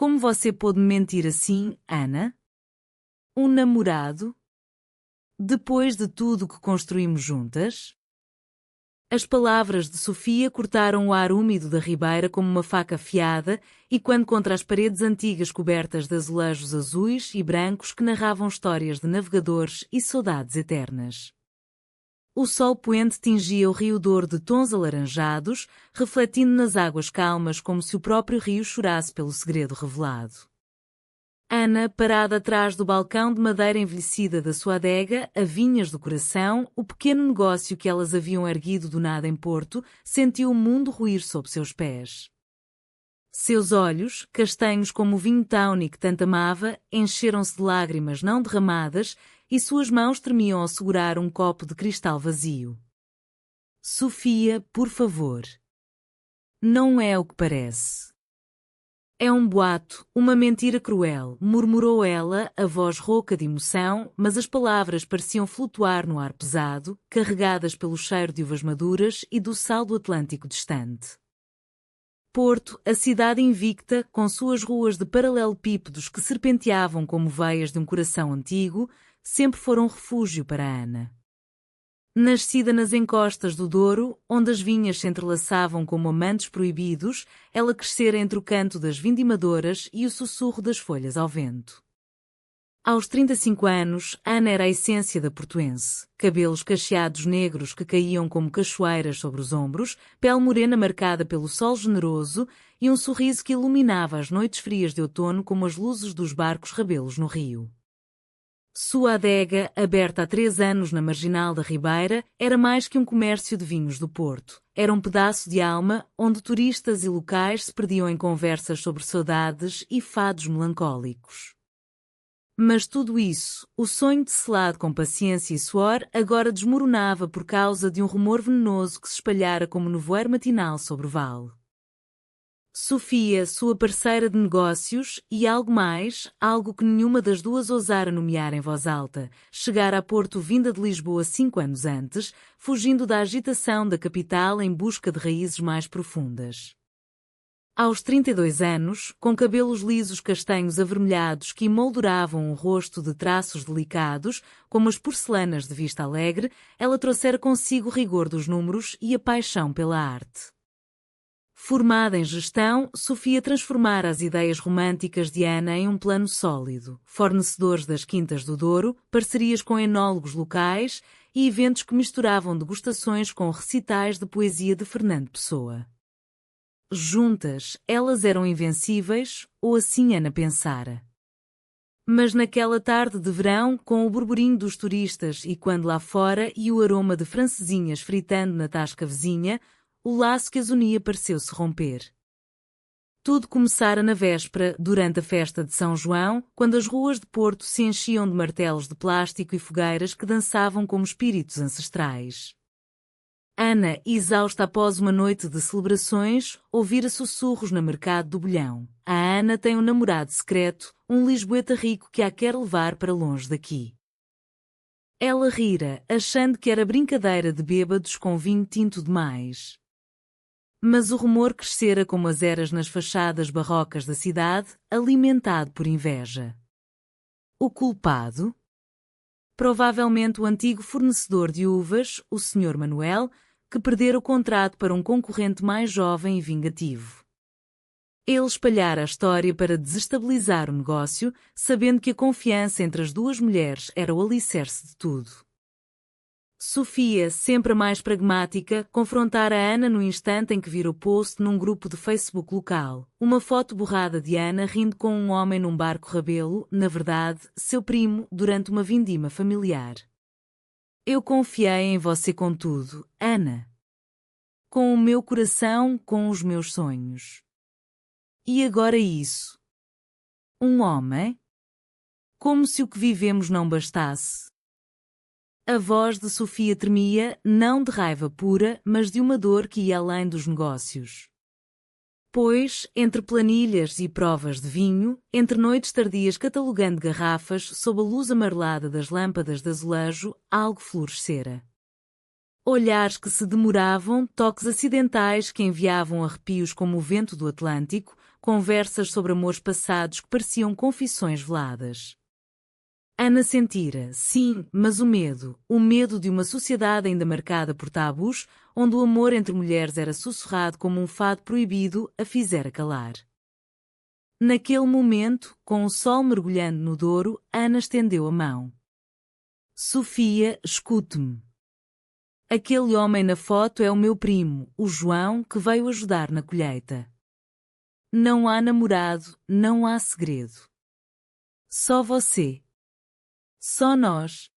Como você pôde mentir assim, Ana? Um namorado? Depois de tudo que construímos juntas? As palavras de Sofia cortaram o ar úmido da ribeira como uma faca afiada, e quando contra as paredes antigas cobertas de azulejos azuis e brancos que narravam histórias de navegadores e saudades eternas. O sol poente tingia o rio Douro de tons alaranjados, refletindo nas águas calmas como se o próprio rio chorasse pelo segredo revelado. Ana, parada atrás do balcão de madeira envelhecida da sua adega, a vinhas do coração, o pequeno negócio que elas haviam erguido do nada em Porto, sentiu o mundo ruir sob seus pés. Seus olhos, castanhos como o vinho Tawny que tanto amava, encheram-se de lágrimas não derramadas, e suas mãos tremiam ao segurar um copo de cristal vazio. Sofia, por favor. Não é o que parece. É um boato, uma mentira cruel, murmurou ela, a voz rouca de emoção, mas as palavras pareciam flutuar no ar pesado, carregadas pelo cheiro de uvas maduras e do sal do Atlântico distante. Porto, a cidade invicta, com suas ruas de paralelepípedos que serpenteavam como veias de um coração antigo, sempre foram refúgio para Ana. Nascida nas encostas do Douro, onde as vinhas se entrelaçavam como amantes proibidos, ela crescera entre o canto das vindimadoras e o sussurro das folhas ao vento. Aos 35 anos, Ana era a essência da portuense. Cabelos cacheados negros que caíam como cachoeiras sobre os ombros, pele morena marcada pelo sol generoso e um sorriso que iluminava as noites frias de outono como as luzes dos barcos rabelos no rio. Sua adega, aberta há 3 anos na marginal da Ribeira, era mais que um comércio de vinhos do Porto. Era um pedaço de alma onde turistas e locais se perdiam em conversas sobre saudades e fados melancólicos. Mas tudo isso, o sonho tecelado com paciência e suor, agora desmoronava por causa de um rumor venenoso que se espalhara como nevoeiro matinal sobre o vale. Sofia, sua parceira de negócios, e algo mais, algo que nenhuma das duas ousara nomear em voz alta, chegara a Porto vinda de Lisboa 5 anos antes, fugindo da agitação da capital em busca de raízes mais profundas. Aos 32 anos, com cabelos lisos castanhos avermelhados que emolduravam um rosto de traços delicados, como as porcelanas de Vista Alegre, ela trouxera consigo o rigor dos números e a paixão pela arte. Formada em gestão, Sofia transformara as ideias românticas de Ana em um plano sólido, fornecedores das Quintas do Douro, parcerias com enólogos locais e eventos que misturavam degustações com recitais de poesia de Fernando Pessoa. Juntas, elas eram invencíveis, ou assim Ana pensara. Mas naquela tarde de verão, com o burburinho dos turistas e quando lá fora e o aroma de francesinhas fritando na tasca vizinha, o laço que as unia pareceu-se romper. Tudo começara na véspera, durante a festa de São João, quando as ruas de Porto se enchiam de martelos de plástico e fogueiras que dançavam como espíritos ancestrais. Ana, exausta após uma noite de celebrações, ouvira sussurros no mercado do Bolhão. A Ana tem um namorado secreto, um lisboeta rico que a quer levar para longe daqui. Ela rira, achando que era brincadeira de bêbados com vinho tinto demais. Mas o rumor crescera como as eras nas fachadas barrocas da cidade, alimentado por inveja. O culpado? Provavelmente o antigo fornecedor de uvas, o Sr. Manuel, que perdera o contrato para um concorrente mais jovem e vingativo. Ele espalhara a história para desestabilizar o negócio, sabendo que a confiança entre as duas mulheres era o alicerce de tudo. Sofia, sempre a mais pragmática, confrontara a Ana no instante em que vira o post num grupo de Facebook local. Uma foto borrada de Ana rindo com um homem num barco rabelo, na verdade, seu primo, durante uma vindima familiar. Eu confiei em você com tudo, Ana. Com o meu coração, com os meus sonhos. E agora isso? Um homem? Como se o que vivemos não bastasse. A voz de Sofia tremia, não de raiva pura, mas de uma dor que ia além dos negócios. Pois, entre planilhas e provas de vinho, entre noites tardias catalogando garrafas sob a luz amarelada das lâmpadas de azulejo, algo florescera. Olhares que se demoravam, toques acidentais que enviavam arrepios como o vento do Atlântico, conversas sobre amores passados que pareciam confissões veladas. Ana sentira, sim, mas o medo de uma sociedade ainda marcada por tabus, onde o amor entre mulheres era sussurrado como um fado proibido, a fizera calar. Naquele momento, com o sol mergulhando no Douro, Ana estendeu a mão. Sofia, escute-me. Aquele homem na foto é o meu primo, o João, que veio ajudar na colheita. Não há namorado, não há segredo. Só você. Só nós.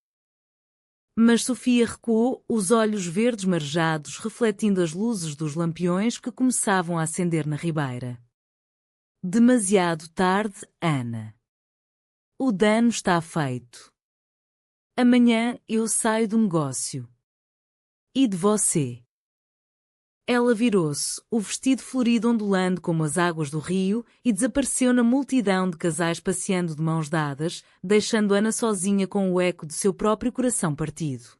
Mas Sofia recuou, os olhos verdes marejados refletindo as luzes dos lampiões que começavam a acender na ribeira. Demasiado tarde, Ana. O dano está feito. Amanhã eu saio do negócio. E de você? Ela virou-se, o vestido florido ondulando como as águas do rio, e desapareceu na multidão de casais passeando de mãos dadas, deixando Ana sozinha com o eco de seu próprio coração partido.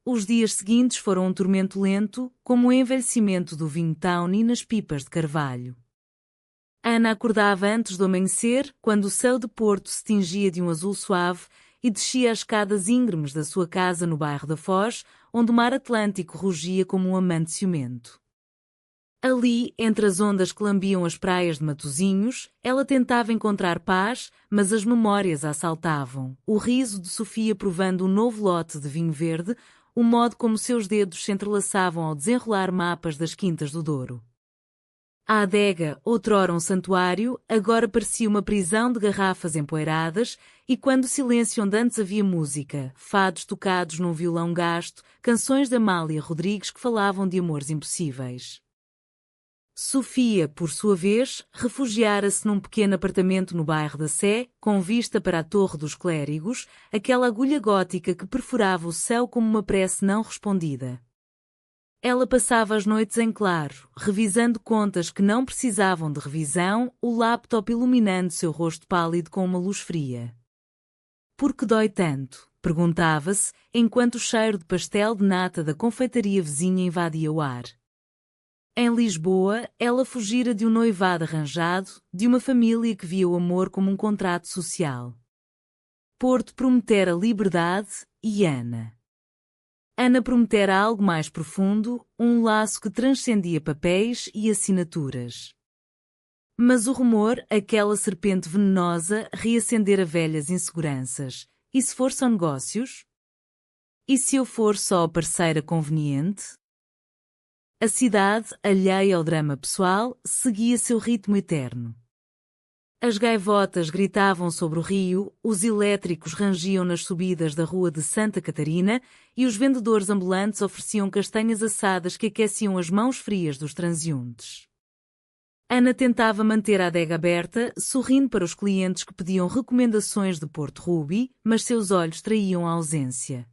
Os dias seguintes foram um tormento lento, como o envelhecimento do vinho Tawny nas pipas de carvalho. Ana acordava antes do amanhecer, quando o céu de Porto se tingia de um azul suave, e descia as escadas íngremes da sua casa no bairro da Foz, onde o mar Atlântico rugia como um amante ciumento. Ali, entre as ondas que lambiam as praias de Matosinhos, ela tentava encontrar paz, mas as memórias a assaltavam. O riso de Sofia provando um novo lote de vinho verde, o modo como seus dedos se entrelaçavam ao desenrolar mapas das quintas do Douro. A adega, outrora um santuário, agora parecia uma prisão de garrafas empoeiradas, e quando o silêncio onde antes havia música, fados tocados num violão gasto, canções de Amália Rodrigues que falavam de amores impossíveis. Sofia, por sua vez, refugiara-se num pequeno apartamento no bairro da Sé, com vista para a Torre dos Clérigos, aquela agulha gótica que perfurava o céu como uma prece não respondida. Ela passava as noites em claro, revisando contas que não precisavam de revisão, o laptop iluminando seu rosto pálido com uma luz fria. Por que dói tanto? Perguntava-se, enquanto o cheiro de pastel de nata da confeitaria vizinha invadia o ar. Em Lisboa, ela fugira de um noivado arranjado, de uma família que via o amor como um contrato social. Porto prometera liberdade e Ana prometera algo mais profundo, um laço que transcendia papéis e assinaturas. Mas o rumor, aquela serpente venenosa, reacendera velhas inseguranças. E se for só negócios? E se eu for só a parceira conveniente? A cidade, alheia ao drama pessoal, seguia seu ritmo eterno. As gaivotas gritavam sobre o rio, os elétricos rangiam nas subidas da rua de Santa Catarina e os vendedores ambulantes ofereciam castanhas assadas que aqueciam as mãos frias dos transeuntes. Ana tentava manter a adega aberta, sorrindo para os clientes que pediam recomendações de Porto Ruby, mas seus olhos traíam a ausência.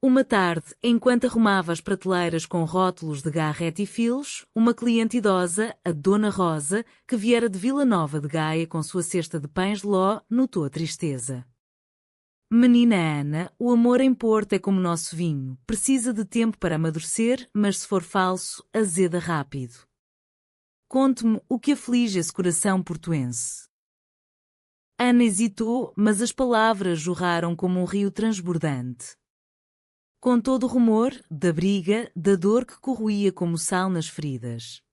Uma tarde, enquanto arrumava as prateleiras com rótulos de Garrett e Fils, uma cliente idosa, a Dona Rosa, que viera de Vila Nova de Gaia com sua cesta de pães de ló, notou a tristeza. Menina Ana, o amor em Porto é como nosso vinho, precisa de tempo para amadurecer, mas se for falso, azeda rápido. Conte-me o que aflige esse coração portuense. Ana hesitou, mas as palavras jorraram como um rio transbordante. Com todo o rumor, da briga, da dor que corroía como sal nas feridas.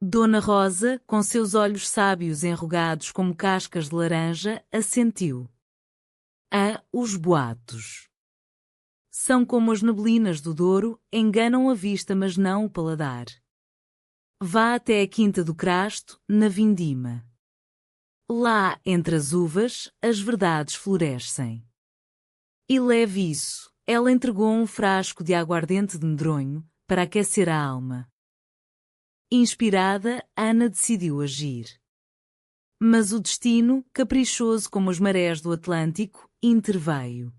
Dona Rosa, com seus olhos sábios enrugados como cascas de laranja, assentiu. Os boatos. São como as neblinas do Douro, enganam a vista mas não o paladar. Vá até a Quinta do Crasto, na Vindima. Lá, entre as uvas, as verdades florescem. E leve isso. Ela entregou um frasco de aguardente de medronho, para aquecer a alma. Inspirada, Ana decidiu agir. Mas o destino, caprichoso como as marés do Atlântico, interveio.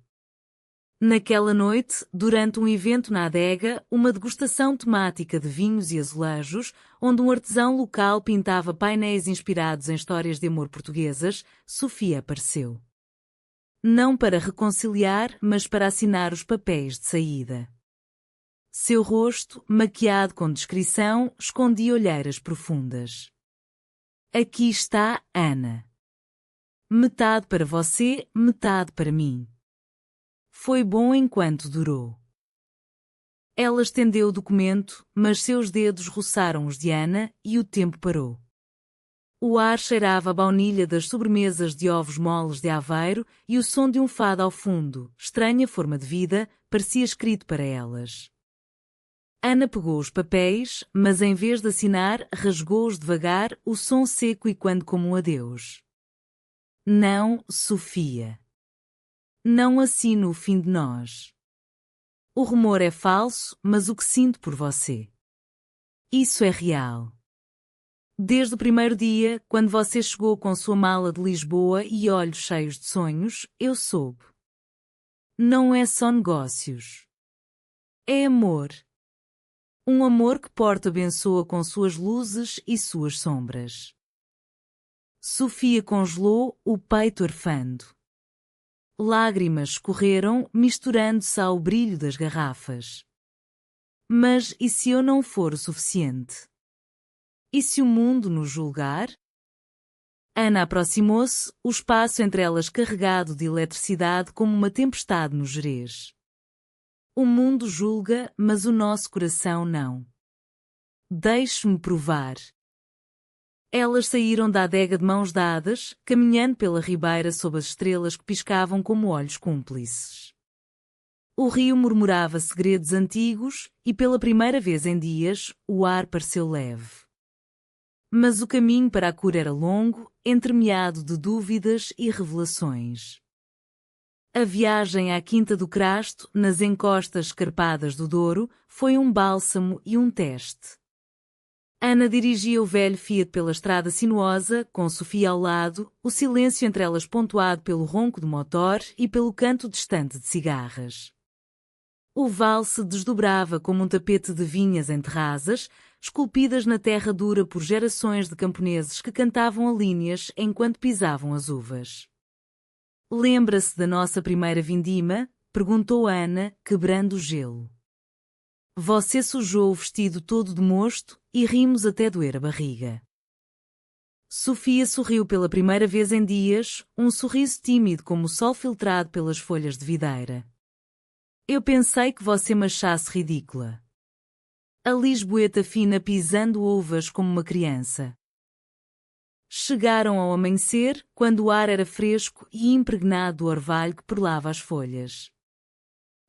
Naquela noite, durante um evento na adega, uma degustação temática de vinhos e azulejos, onde um artesão local pintava painéis inspirados em histórias de amor portuguesas, Sofia apareceu. Não para reconciliar, mas para assinar os papéis de saída. Seu rosto, maquiado com discrição, escondia olheiras profundas. Aqui está, Ana. Metade para você, metade para mim. Foi bom enquanto durou. Ela estendeu o documento, mas seus dedos roçaram os de Ana e o tempo parou. O ar cheirava a baunilha das sobremesas de ovos moles de Aveiro e o som de um fado ao fundo, estranha forma de vida, parecia escrito para elas. Ana pegou os papéis, mas em vez de assinar, rasgou-os devagar, o som seco e quando como um adeus. Não, Sofia. Não assino o fim de nós. O rumor é falso, mas o que sinto por você. Isso é real. Desde o primeiro dia, quando você chegou com sua mala de Lisboa e olhos cheios de sonhos, eu soube. Não é só negócios. É amor. Um amor que Porto abençoa com suas luzes e suas sombras. Sofia congelou, o peito arfando. Lágrimas escorreram, misturando-se ao brilho das garrafas. Mas e se eu não for o suficiente? E se o mundo nos julgar? Ana aproximou-se, o espaço entre elas carregado de eletricidade como uma tempestade no Gerês. O mundo julga, mas o nosso coração não. Deixe-me provar. Elas saíram da adega de mãos dadas, caminhando pela ribeira sob as estrelas que piscavam como olhos cúmplices. O rio murmurava segredos antigos e pela primeira vez em dias, o ar pareceu leve. Mas o caminho para a cura era longo, entremeado de dúvidas e revelações. A viagem à Quinta do Crasto, nas encostas escarpadas do Douro, foi um bálsamo e um teste. Ana dirigia o velho Fiat pela estrada sinuosa, com Sofia ao lado, o silêncio entre elas pontuado pelo ronco do motor e pelo canto distante de cigarras. O vale se desdobrava como um tapete de vinhas em terrazas, esculpidas na terra dura por gerações de camponeses que cantavam a líneas enquanto pisavam as uvas. Lembra-se da nossa primeira vindima? Perguntou Ana, quebrando o gelo. Você sujou o vestido todo de mosto e rimos até doer a barriga. Sofia sorriu pela primeira vez em dias, um sorriso tímido como o sol filtrado pelas folhas de videira. Eu pensei que você me achasse ridícula. A lisboeta fina pisando uvas como uma criança. Chegaram ao amanhecer, quando o ar era fresco e impregnado do orvalho que perlava as folhas.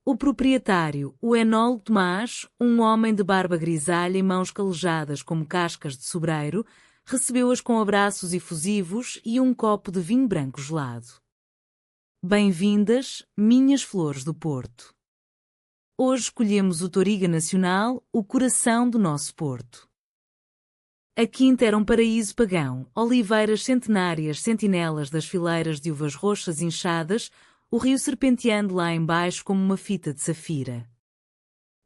O proprietário, o enólogo Tomás, um homem de barba grisalha e mãos calejadas como cascas de sobreiro, recebeu-as com abraços efusivos e um copo de vinho branco gelado. Bem-vindas, minhas flores do Porto. Hoje escolhemos o Toriga Nacional, o coração do nosso Porto. A quinta era um paraíso pagão, oliveiras centenárias, sentinelas das fileiras de uvas roxas inchadas, o rio serpenteando lá embaixo como uma fita de safira.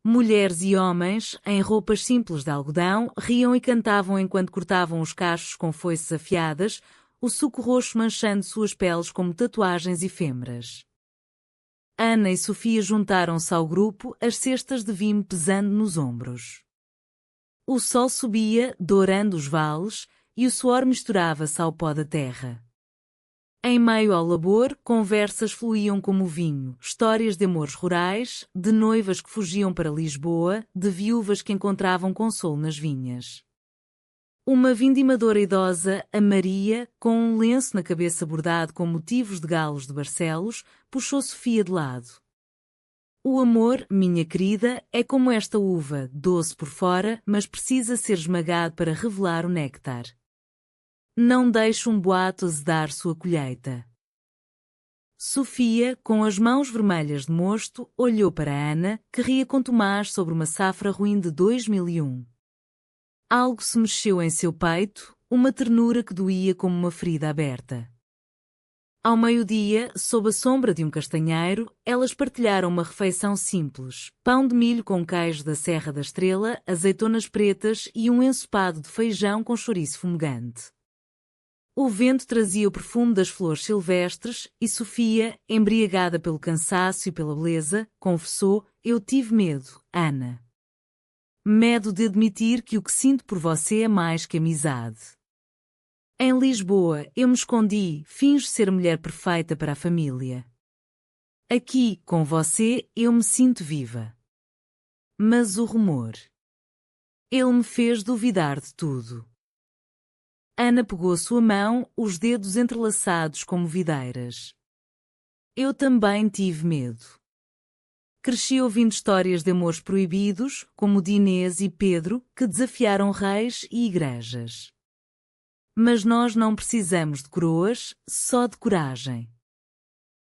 Mulheres e homens, em roupas simples de algodão, riam e cantavam enquanto cortavam os cachos com foices afiadas, o suco roxo manchando suas peles como tatuagens efêmeras. Ana e Sofia juntaram-se ao grupo, as cestas de vinho pesando nos ombros. O sol subia, dourando os vales, e o suor misturava-se ao pó da terra. Em meio ao labor, conversas fluíam como vinho, histórias de amores rurais, de noivas que fugiam para Lisboa, de viúvas que encontravam consolo nas vinhas. Uma vindimadora idosa, a Maria, com um lenço na cabeça bordado com motivos de galos de Barcelos, puxou Sofia de lado. O amor, minha querida, é como esta uva, doce por fora, mas precisa ser esmagado para revelar o néctar. Não deixe um boato azedar sua colheita. Sofia, com as mãos vermelhas de mosto, olhou para Ana, que ria com Tomás sobre uma safra ruim de 2001. Algo se mexeu em seu peito, uma ternura que doía como uma ferida aberta. Ao meio-dia, sob a sombra de um castanheiro, elas partilharam uma refeição simples, pão de milho com queijo da Serra da Estrela, azeitonas pretas e um ensopado de feijão com chouriço fumegante. O vento trazia o perfume das flores silvestres e Sofia, embriagada pelo cansaço e pela beleza, confessou: eu tive medo, Ana. Medo de admitir que o que sinto por você é mais que amizade. Em Lisboa, eu me escondi, finjo ser a mulher perfeita para a família. Aqui, com você, eu me sinto viva. Mas o rumor. Ele me fez duvidar de tudo. Ana pegou sua mão, os dedos entrelaçados como videiras. Eu também tive medo. Cresci ouvindo histórias de amores proibidos, como de Inês e Pedro, que desafiaram reis e igrejas. Mas nós não precisamos de coroas, só de coragem.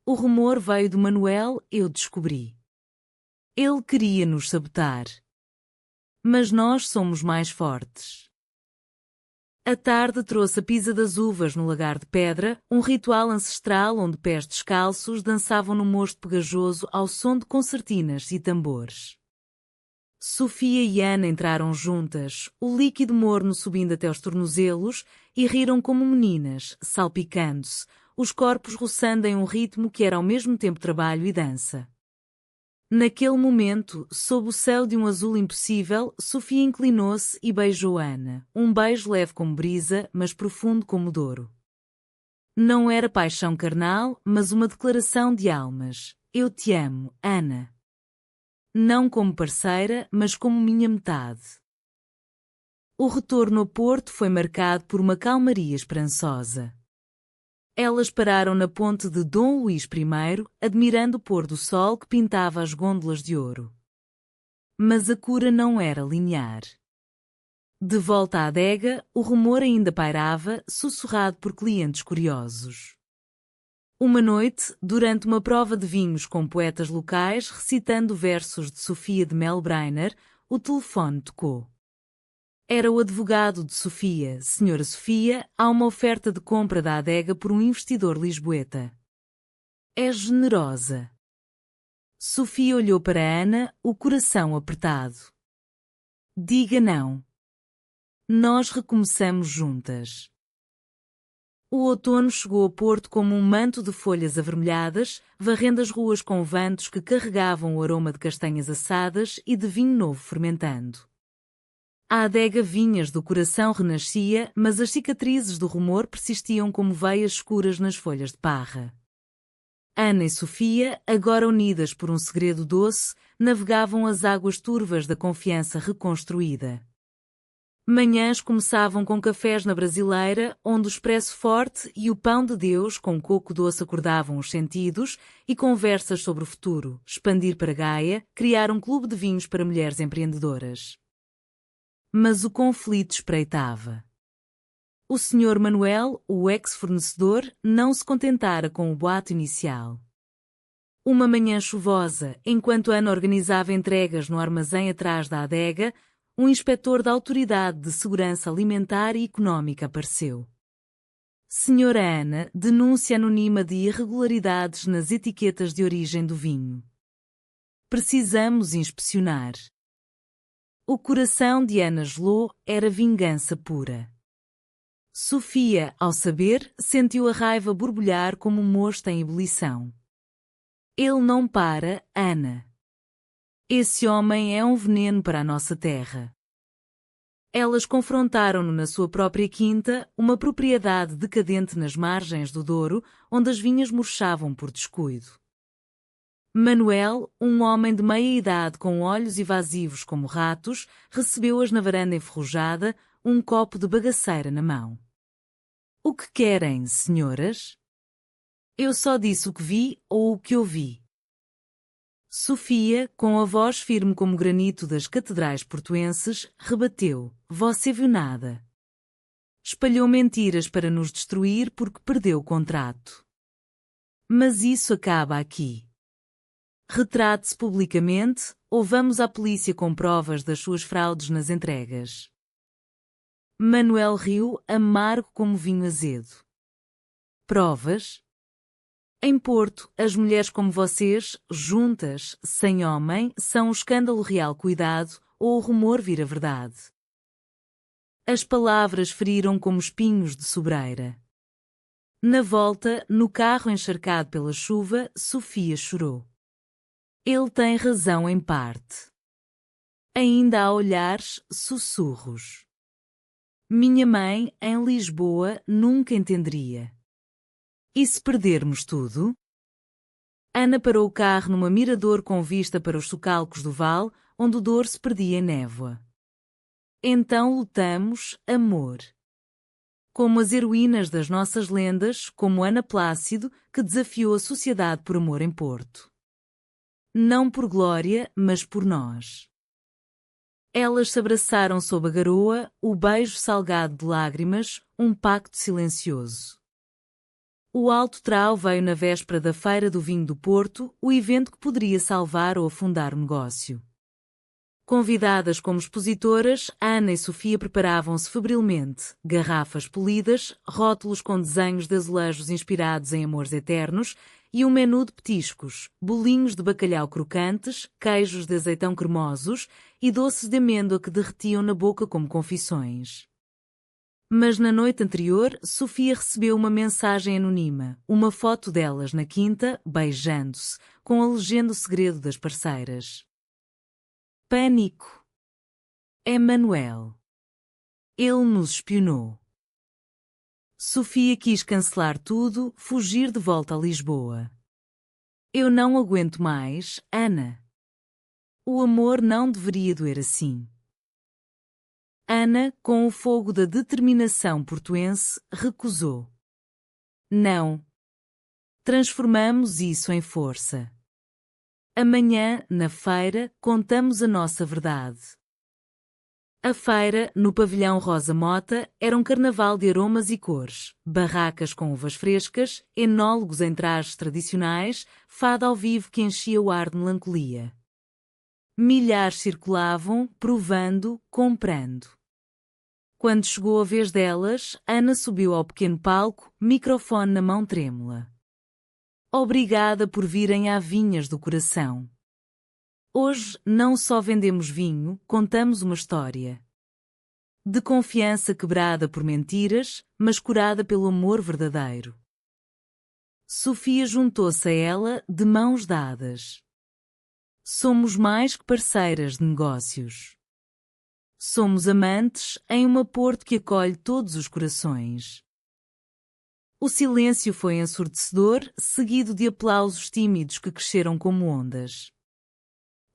O rumor veio de Manuel, eu descobri. Ele queria nos sabotar. Mas nós somos mais fortes. A tarde trouxe a pisa das uvas no lagar de pedra, um ritual ancestral onde pés descalços dançavam no mosto pegajoso ao som de concertinas e tambores. Sofia e Ana entraram juntas, o líquido morno subindo até aos tornozelos, e riram como meninas, salpicando-se, os corpos roçando em um ritmo que era ao mesmo tempo trabalho e dança. Naquele momento, sob o céu de um azul impossível, Sofia inclinou-se e beijou Ana, um beijo leve como brisa, mas profundo como Douro. Não era paixão carnal, mas uma declaração de almas. Eu te amo, Ana. Não como parceira, mas como minha metade. O retorno a Porto foi marcado por uma calmaria esperançosa. Elas pararam na ponte de Dom Luís I, admirando o pôr do sol que pintava as gôndolas de ouro. Mas a cura não era linear. De volta à adega, o rumor ainda pairava, sussurrado por clientes curiosos. Uma noite, durante uma prova de vinhos com poetas locais recitando versos de Sofia de Melbreiner, o telefone tocou. Era o advogado de Sofia, Senhora Sofia, há uma oferta de compra da adega por um investidor lisboeta. É generosa. Sofia olhou para Ana, o coração apertado. Diga não. Nós recomeçamos juntas. O outono chegou a Porto como um manto de folhas avermelhadas, varrendo as ruas com ventos que carregavam o aroma de castanhas assadas e de vinho novo fermentando. A adega Vinhas do Coração renascia, mas as cicatrizes do rumor persistiam como veias escuras nas folhas de parra. Ana e Sofia, agora unidas por um segredo doce, navegavam as águas turvas da confiança reconstruída. Manhãs começavam com cafés na Brasileira, onde o expresso forte e o pão de Deus com coco doce acordavam os sentidos, e conversas sobre o futuro, expandir para Gaia, criar um clube de vinhos para mulheres empreendedoras. Mas o conflito espreitava. O Sr. Manuel, o ex-fornecedor, não se contentara com o boato inicial. Uma manhã chuvosa, enquanto Ana organizava entregas no armazém atrás da adega, um inspetor da Autoridade de Segurança Alimentar e Económica apareceu. Senhora Ana, denúncia anônima de irregularidades nas etiquetas de origem do vinho. Precisamos inspecionar. O coração de Ana gelou, era vingança pura. Sofia, ao saber, sentiu a raiva borbulhar como um mosto em ebulição. Ele não para, Ana. Esse homem é um veneno para a nossa terra. Elas confrontaram-no na sua própria quinta, uma propriedade decadente nas margens do Douro, onde as vinhas murchavam por descuido. Manuel, um homem de meia idade com olhos evasivos como ratos, recebeu-as na varanda enferrujada, um copo de bagaceira na mão. O que querem, senhoras? Eu só disse o que vi ou o que ouvi. Sofia, com a voz firme como o granito das catedrais portuenses, rebateu: Você viu nada. Espalhou mentiras para nos destruir porque perdeu o contrato. Mas isso acaba aqui. Retrate-se publicamente, ou vamos à polícia com provas das suas fraudes nas entregas. Manuel riu, amargo como vinho azedo. Provas? Em Porto, as mulheres como vocês, juntas, sem homem, são um escândalo real. Cuidado, ou o rumor vira verdade. As palavras feriram como espinhos de sobreira. Na volta, no carro encharcado pela chuva, Sofia chorou. Ele tem razão em parte. Ainda há olhares, sussurros. Minha mãe, em Lisboa, nunca entenderia. E se perdermos tudo? Ana parou o carro numa mirador com vista para os socalcos do vale, onde o Douro se perdia em névoa. Então lutamos, amor. Como as heroínas das nossas lendas, como Ana Plácido, que desafiou a sociedade por amor em Porto. Não por glória, mas por nós. Elas se abraçaram sob a garoa, o beijo salgado de lágrimas, um pacto silencioso. O Alto Trau veio na véspera da Feira do Vinho do Porto, o evento que poderia salvar ou afundar o negócio. Convidadas como expositoras, Ana e Sofia preparavam-se febrilmente, garrafas polidas, rótulos com desenhos de azulejos inspirados em amores eternos e um menu de petiscos, bolinhos de bacalhau crocantes, queijos de azeitão cremosos e doces de amêndoa que derretiam na boca como confissões. Mas na noite anterior, Sofia recebeu uma mensagem anônima, uma foto delas na quinta, beijando-se, com a legenda O Segredo das Parceiras. Pânico. É Manuel. Ele nos espionou. Sofia quis cancelar tudo, fugir de volta a Lisboa. Eu não aguento mais, Ana. O amor não deveria doer assim. Ana, com o fogo da determinação portuense, recusou. Não. Transformamos isso em força. Amanhã, na feira, contamos a nossa verdade. A feira, no pavilhão Rosa Mota, era um carnaval de aromas e cores, barracas com uvas frescas, enólogos em trajes tradicionais, fado ao vivo que enchia o ar de melancolia. Milhares circulavam, provando, comprando. Quando chegou a vez delas, Ana subiu ao pequeno palco, microfone na mão trêmula. Obrigada por virem à Vinhas do Coração. Hoje não só vendemos vinho, contamos uma história. De confiança quebrada por mentiras, mas curada pelo amor verdadeiro. Sofia juntou-se a ela, de mãos dadas. Somos mais que parceiras de negócios. Somos amantes em uma Porto que acolhe todos os corações. O silêncio foi ensurdecedor, seguido de aplausos tímidos que cresceram como ondas.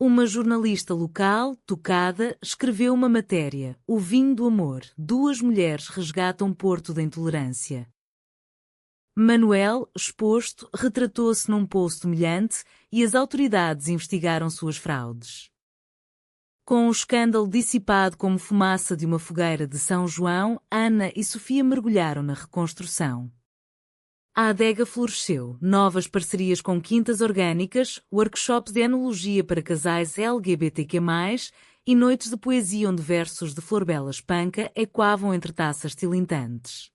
Uma jornalista local, tocada, escreveu uma matéria, O Vinho do Amor, 2 mulheres resgatam Porto da intolerância. Manuel, exposto, retratou-se num post humilhante e as autoridades investigaram suas fraudes. Com o escândalo dissipado como fumaça de uma fogueira de São João, Ana e Sofia mergulharam na reconstrução. A adega floresceu, novas parcerias com quintas orgânicas, workshops de enologia para casais LGBTQ+, e noites de poesia onde versos de Florbela Espanca ecoavam entre taças tilintantes.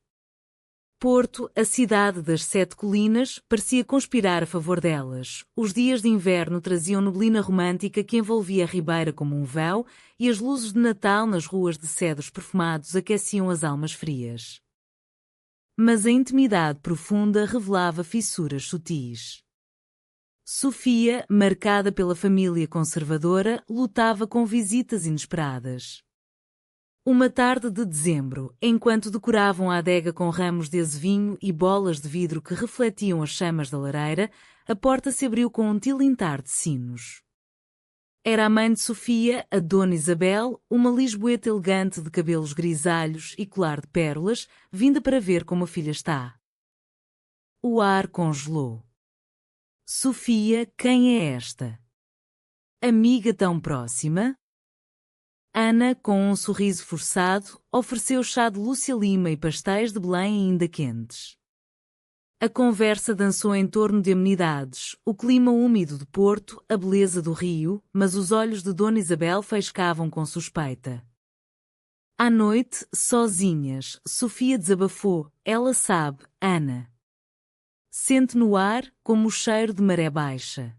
Porto, a cidade das 7 colinas, parecia conspirar a favor delas. Os dias de inverno traziam neblina romântica que envolvia a ribeira como um véu, e as luzes de Natal nas ruas de cedros perfumados aqueciam as almas frias. Mas a intimidade profunda revelava fissuras sutis. Sofia, marcada pela família conservadora, lutava com visitas inesperadas. Uma tarde de dezembro, enquanto decoravam a adega com ramos de azevinho e bolas de vidro que refletiam as chamas da lareira, a porta se abriu com um tilintar de sinos. Era a mãe de Sofia, a Dona Isabel, uma lisboeta elegante de cabelos grisalhos e colar de pérolas, vinda para ver como a filha está. O ar congelou. Sofia, quem é esta? Amiga tão próxima? Ana, com um sorriso forçado, ofereceu chá de Lúcia Lima e pastéis de Belém ainda quentes. A conversa dançou em torno de amenidades, o clima úmido de Porto, a beleza do rio, mas os olhos de Dona Isabel faiscavam com suspeita. À noite, sozinhas, Sofia desabafou, ela sabe, Ana. Sente no ar, como o cheiro de maré baixa.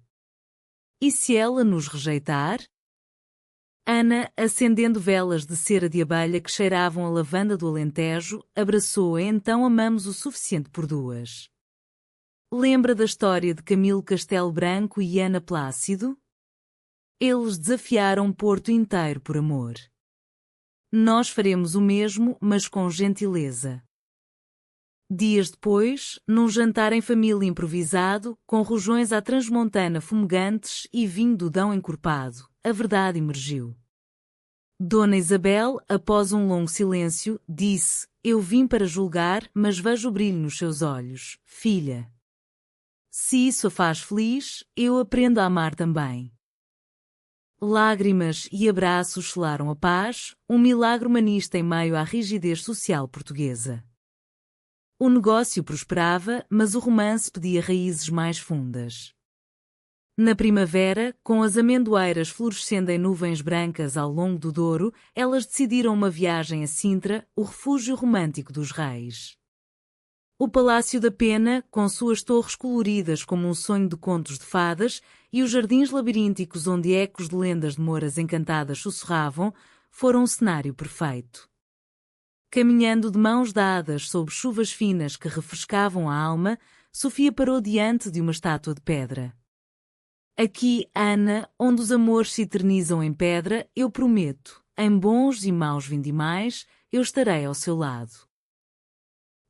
E se ela nos rejeitar? Ana, acendendo velas de cera de abelha que cheiravam a lavanda do Alentejo, abraçou-a então amamos o suficiente por 2. Lembra da história de Camilo Castelo Branco e Ana Plácido? Eles desafiaram Porto inteiro por amor. Nós faremos o mesmo, mas com gentileza. Dias depois, num jantar em família improvisado, com rojões à transmontana fumegantes e vinho do Dão encorpado, a verdade emergiu. Dona Isabel, após um longo silêncio, disse: Eu vim para julgar, mas vejo o brilho nos seus olhos, filha. Se isso a faz feliz, eu aprendo a amar também. Lágrimas e abraços selaram a paz, um milagre humanista em meio à rigidez social portuguesa. O negócio prosperava, mas o romance pedia raízes mais fundas. Na primavera, com as amendoeiras florescendo em nuvens brancas ao longo do Douro, elas decidiram uma viagem a Sintra, o refúgio romântico dos reis. O Palácio da Pena, com suas torres coloridas como um sonho de contos de fadas, e os jardins labirínticos onde ecos de lendas de moras encantadas sussurravam, foram um cenário perfeito. Caminhando de mãos dadas sob chuvas finas que refrescavam a alma, Sofia parou diante de uma estátua de pedra. Aqui, Ana, onde os amores se eternizam em pedra, eu prometo, em bons e maus vindimais, eu estarei ao seu lado.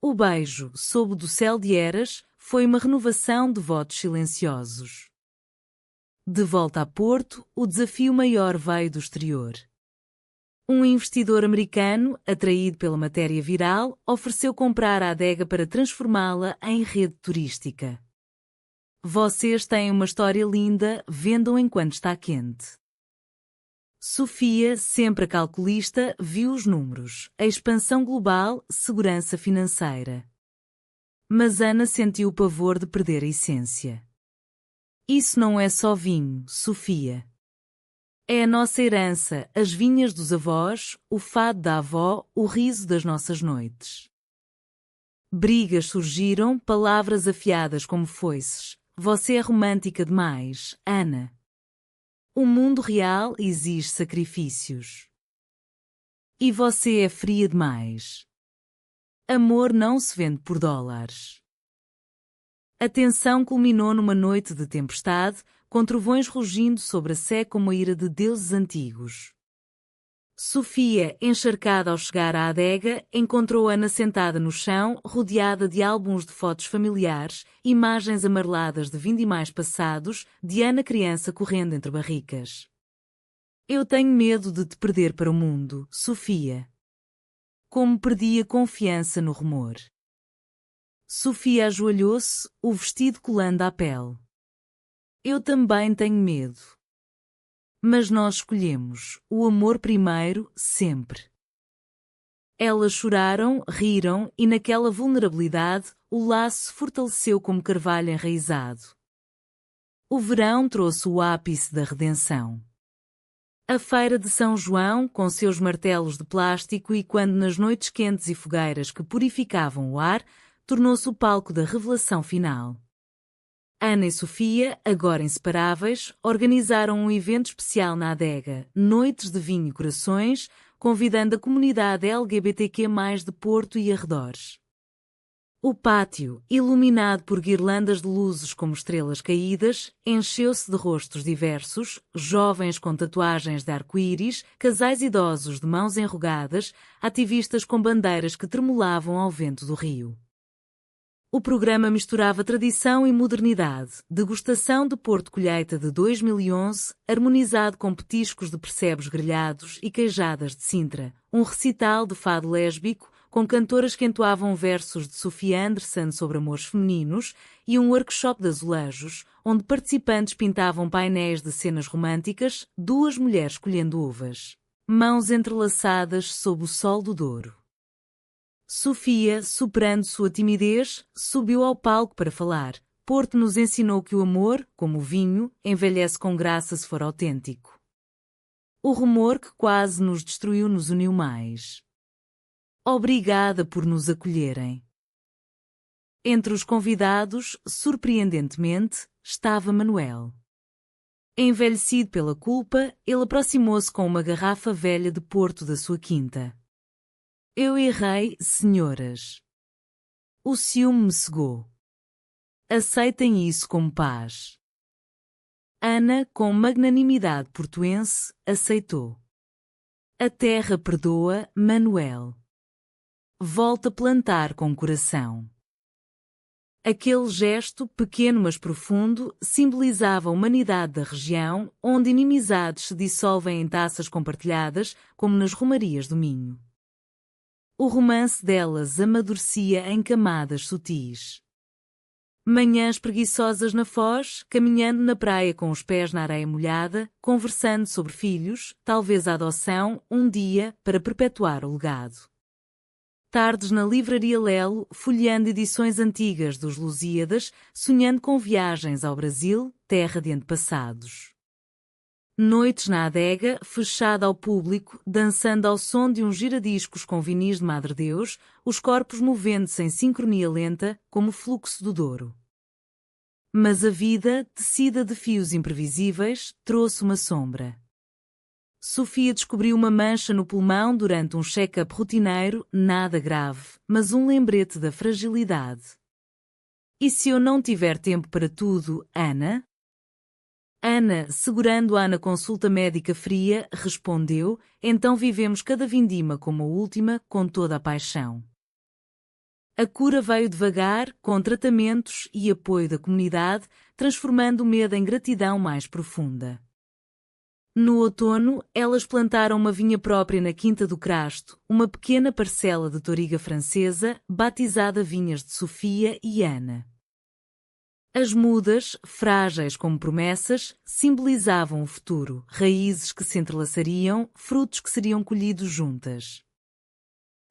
O beijo, sob do céu de Eras, foi uma renovação de votos silenciosos. De volta a Porto, o desafio maior veio do exterior. Um investidor americano, atraído pela matéria viral, ofereceu comprar a adega para transformá-la em rede turística. Vocês têm uma história linda, vendam enquanto está quente. Sofia, sempre a calculista, viu os números, a expansão global, segurança financeira. Mas Ana sentiu o pavor de perder a essência. Isso não é só vinho, Sofia. É a nossa herança, as vinhas dos avós, o fado da avó, o riso das nossas noites. Brigas surgiram, palavras afiadas como foices. Você é romântica demais, Ana. O mundo real exige sacrifícios. E você é fria demais. Amor não se vende por dólares. A tensão culminou numa noite de tempestade, com trovões rugindo sobre a sé como a ira de deuses antigos. Sofia, encharcada ao chegar à adega, encontrou Ana sentada no chão, rodeada de álbuns de fotos familiares, imagens amareladas de vindimais passados, de Ana criança correndo entre barricas. Eu tenho medo de te perder para o mundo, Sofia. Como perdi a confiança no rumor. Sofia ajoelhou-se, o vestido colando à pele. Eu também tenho medo. Mas nós escolhemos o amor primeiro, sempre. Elas choraram, riram e naquela vulnerabilidade o laço se fortaleceu como carvalho enraizado. O verão trouxe o ápice da redenção. A feira de São João, com seus martelos de plástico e quando nas noites quentes e fogueiras que purificavam o ar, tornou-se o palco da revelação final. Ana e Sofia, agora inseparáveis, organizaram um evento especial na adega, Noites de Vinho e Corações, convidando a comunidade LGBTQ+, de Porto e arredores. O pátio, iluminado por guirlandas de luzes como estrelas caídas, encheu-se de rostos diversos, jovens com tatuagens de arco-íris, casais idosos de mãos enrugadas, ativistas com bandeiras que tremulavam ao vento do rio. O programa misturava tradição e modernidade, degustação de Porto Colheita de 2011, harmonizado com petiscos de percebes grelhados e queijadas de Sintra, um recital de fado lésbico, com cantoras que entoavam versos de Sofia Anderson sobre amores femininos, e um workshop de azulejos, onde participantes pintavam painéis de cenas românticas, duas mulheres colhendo uvas. Mãos entrelaçadas sob o sol do Douro. Sofia, superando sua timidez, subiu ao palco para falar. Porto nos ensinou que o amor, como o vinho, envelhece com graça se for autêntico. O rumor que quase nos destruiu nos uniu mais. Obrigada por nos acolherem. Entre os convidados, surpreendentemente, estava Manuel. Envelhecido pela culpa, ele aproximou-se com uma garrafa velha de Porto da sua quinta. Eu errei, senhoras. O ciúme me cegou. Aceitem isso como paz. Ana, com magnanimidade portuense, aceitou. A terra perdoa, Manuel. Volta a plantar com coração. Aquele gesto, pequeno mas profundo, simbolizava a humanidade da região, onde inimizades se dissolvem em taças compartilhadas, como nas romarias do Minho. O romance delas amadurecia em camadas sutis. Manhãs preguiçosas na Foz, caminhando na praia com os pés na areia molhada, conversando sobre filhos, talvez a adoção, um dia, para perpetuar o legado. Tardes na livraria Lelo, folheando edições antigas dos Lusíadas, sonhando com viagens ao Brasil, terra de antepassados. Noites na adega, fechada ao público, dançando ao som de uns giradiscos com vinis de Madre Deus, os corpos movendo-se em sincronia lenta, como o fluxo do Douro. Mas a vida, tecida de fios imprevisíveis, trouxe uma sombra. Sofia descobriu uma mancha no pulmão durante um check-up rotineiro, nada grave, mas um lembrete da fragilidade. E se eu não tiver tempo para tudo, Ana? Ana, segurando-a na consulta médica fria, respondeu, então vivemos cada vindima como a última, com toda a paixão. A cura veio devagar, com tratamentos e apoio da comunidade, transformando o medo em gratidão mais profunda. No outono, elas plantaram uma vinha própria na Quinta do Crasto, uma pequena parcela de touriga francesa, batizada Vinhas de Sofia e Ana. As mudas, frágeis como promessas, simbolizavam o futuro, raízes que se entrelaçariam, frutos que seriam colhidos juntas.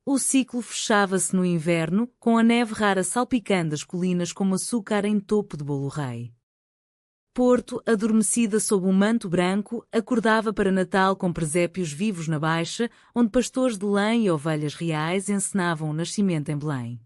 O ciclo fechava-se no inverno, com a neve rara salpicando as colinas como açúcar em topo de bolo rei. Porto, adormecida sob um manto branco, acordava para Natal com presépios vivos na Baixa, onde pastores de lã e ovelhas reais encenavam o nascimento em Belém.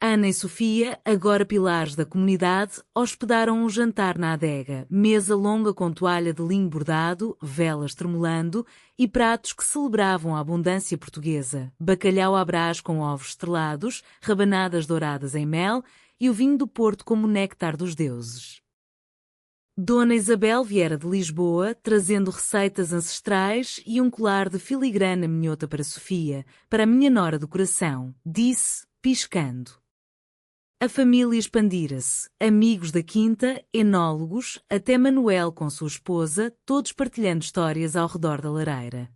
Ana e Sofia, agora pilares da comunidade, hospedaram um jantar na adega, mesa longa com toalha de linho bordado, velas tremulando e pratos que celebravam a abundância portuguesa, bacalhau à brás com ovos estrelados, rabanadas douradas em mel e o vinho do Porto como néctar dos deuses. Dona Isabel viera de Lisboa, trazendo receitas ancestrais e um colar de filigrana minhota para Sofia, para a minha nora do coração, disse, piscando. A família expandira-se, amigos da quinta, enólogos, até Manuel com sua esposa, todos partilhando histórias ao redor da lareira.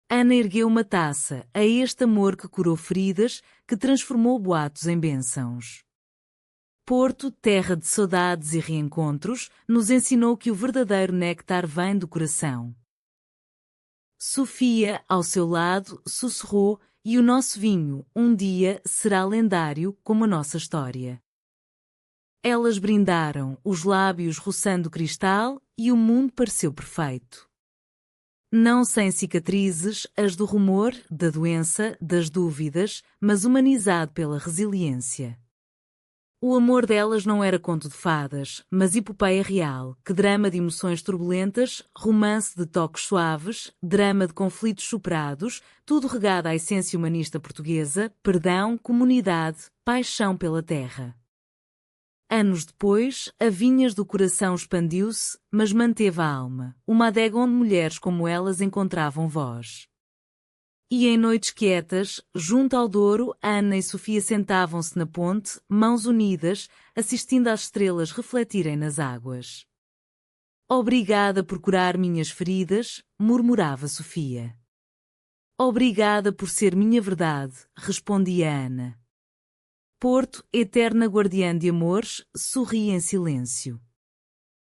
Ana ergueu uma taça a este amor que curou feridas, que transformou boatos em bênçãos. Porto, terra de saudades e reencontros, nos ensinou que o verdadeiro néctar vem do coração. Sofia, ao seu lado, sussurrou, e o nosso vinho, um dia, será lendário como a nossa história. Elas brindaram, os lábios roçando cristal, e o mundo pareceu perfeito. Não sem cicatrizes, as do rumor, da doença, das dúvidas, mas humanizado pela resiliência. O amor delas não era conto de fadas, mas epopeia real, que drama de emoções turbulentas, romance de toques suaves, drama de conflitos superados, tudo regado à essência humanista portuguesa, perdão, comunidade, paixão pela terra. Anos depois, a Vinhas do Coração expandiu-se, mas manteve a alma, uma adega onde mulheres como elas encontravam voz. E em noites quietas, junto ao Douro, Ana e Sofia sentavam-se na ponte, mãos unidas, assistindo às estrelas refletirem nas águas. Obrigada por curar minhas feridas, murmurava Sofia. Obrigada por ser minha verdade, respondia Ana. Porto, eterna guardiã de amores, sorria em silêncio.